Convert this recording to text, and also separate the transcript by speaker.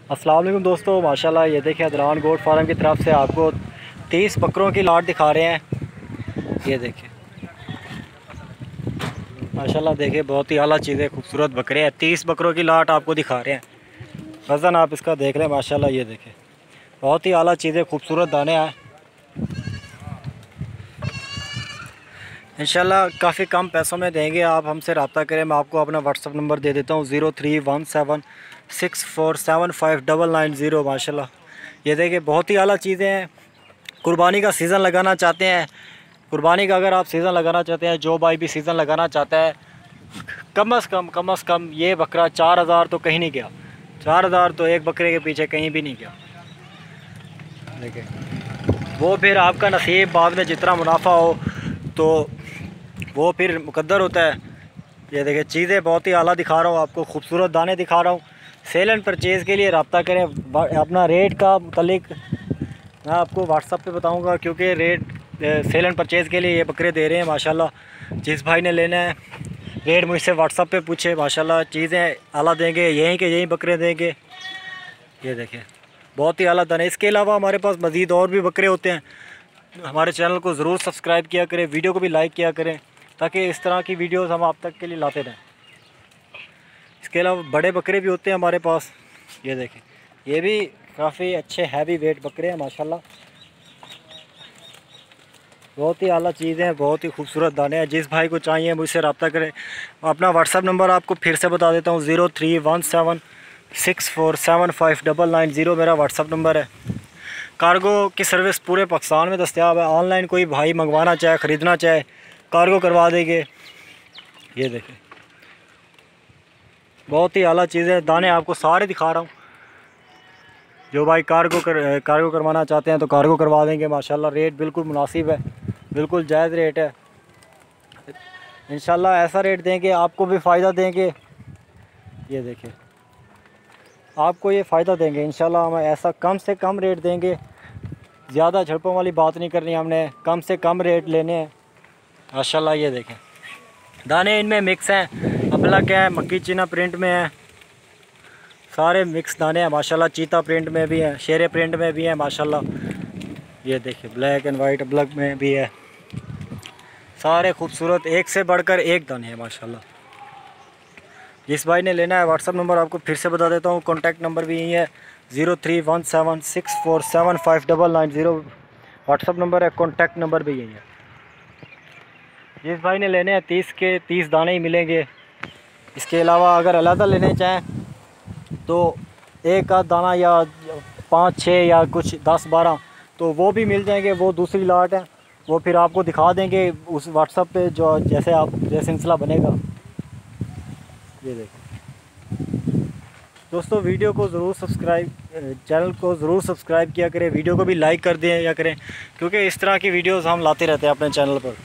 Speaker 1: अस्सलाम वालेकुम दोस्तों, माशाल्लाह ये देखिए अदरान गोट फार्म की तरफ से आपको 30 बकरों की लाट दिखा रहे हैं। ये देखिए माशाल्लाह देखिए बहुत ही आला चीज़ें, खूबसूरत बकरे हैं। 30 बकरों की लाट आपको दिखा रहे हैं। वज़न आप इसका देख लें माशाल्लाह। ये देखिए बहुत ही आला चीज़ें, खूबसूरत दाने हैं। इंशाल्लाह काफ़ी कम पैसों में देंगे। आप हमसे रब्ता करें, मैं आपको अपना व्हाट्सअप नंबर दे देता हूँ 031764759990। माशाल्लाह ये देखिए बहुत ही आला चीज़ें हैं। कुर्बानी का सीज़न लगाना चाहते हैं, कुर्बानी का अगर आप सीज़न लगाना चाहते हैं, जो भाई भी सीज़न लगाना चाहता है, कम अज़ कम ये बकरा 4000 तो कहीं नहीं गया। 4000 तो एक बकरे के पीछे कहीं भी नहीं गया। देखिए वो फिर आपका नसीब, बाद में जितना मुनाफा हो तो वो फिर मुकद्दर होता है। ये देखिए चीज़ें बहुत ही आला दिखा रहा हूँ आपको, खूबसूरत दाने दिखा रहा हूँ। सेल एंड परचेज़ के लिए रब्ता करें। अपना रेट का मुतल्लिक मैं आपको व्हाट्सअप पे बताऊंगा, क्योंकि रेट सेल एंड परचेज़ के लिए ये बकरे दे रहे हैं माशाल्लाह। जिस भाई ने लेना है रेट मुझसे व्हाट्सअप पे पूछे, माशाल्लाह चीज़ें आला देंगे, यहीं के यहीं बकरे देंगे। ये देखिए बहुत ही आला दाने। इसके अलावा हमारे पास मज़ीद और भी बकरे होते हैं। हमारे चैनल को ज़रूर सब्सक्राइब किया करें, वीडियो को भी लाइक किया करें, ताकि इस तरह की वीडियोस हम आप तक के लिए लाते रहें। इसके अलावा बड़े बकरे भी होते हैं हमारे पास। ये देखें ये भी काफ़ी अच्छे हैवी वेट बकरे हैं माशाल्लाह। बहुत ही आला चीज़ें हैं, बहुत ही खूबसूरत दाने हैं। जिस भाई को चाहिए मुझसे रब्ता करें। अपना व्हाट्सअप नंबर आपको फिर से बता देता हूँ 031764759990 मेरा व्हाट्सअप नंबर है। कार्गो की सर्विस पूरे पाकिस्तान में दस्तयाब है। ऑनलाइन कोई भाई मंगवाना चाहे, ख़रीदना चाहे, कार्गो करवा देंगे। ये देखें बहुत ही आला चीज़ें, दाने आपको सारे दिखा रहा हूँ। जो भाई कार्गो करवाना चाहते हैं तो कार्गो करवा देंगे माशाल्लाह। रेट बिल्कुल मुनासिब है, बिल्कुल जायज़ रेट है। इंशाल्लाह ऐसा रेट देंगे आपको भी फ़ायदा देंगे। ये देखिए आपको ये फ़ायदा देंगे इंशाल्लाह। हम ऐसा कम से कम रेट देंगे, ज़्यादा झड़पों वाली बात नहीं करनी हमने, कम से कम रेट लेने हैं माशाल्लाह। ये देखें दाने इनमें मिक्स हैं, अबलक है, मक्की चीना प्रिंट में है, सारे मिक्स दाने हैं माशाल्लाह। चीता प्रिंट में भी है, शेरे प्रिंट में भी है माशाल्लाह। ये देखिए ब्लैक एंड वाइट अबलक में भी है। सारे खूबसूरत, एक से बढ़कर एक दाने हैं माशाल्लाह। जिस भाई ने लेना है व्हाट्सअप नंबर आपको फिर से बता देता हूँ, कॉन्टैक्ट नंबर भी यही है 031764759990 व्हाट्सअप नंबर है, कॉन्टैक्ट नंबर भी यही है। जिस भाई ने लेने हैं 30 के 30 दाने ही मिलेंगे। इसके अलावा अगर अलग लेने चाहें तो एक आध दाना या 5-6 या कुछ 10-12 तो वो भी मिल जाएंगे। वो दूसरी लाट है, वो फिर आपको दिखा देंगे उस व्हाट्सएप पे, जो जैसे सिलसिला बनेगा। ये देखो दोस्तों, वीडियो को ज़रूर सब्सक्राइब, चैनल को ज़रूर सब्सक्राइब किया करें, वीडियो को भी लाइक कर दिया करें, क्योंकि इस तरह की वीडियोस हम लाते रहते हैं अपने चैनल पर।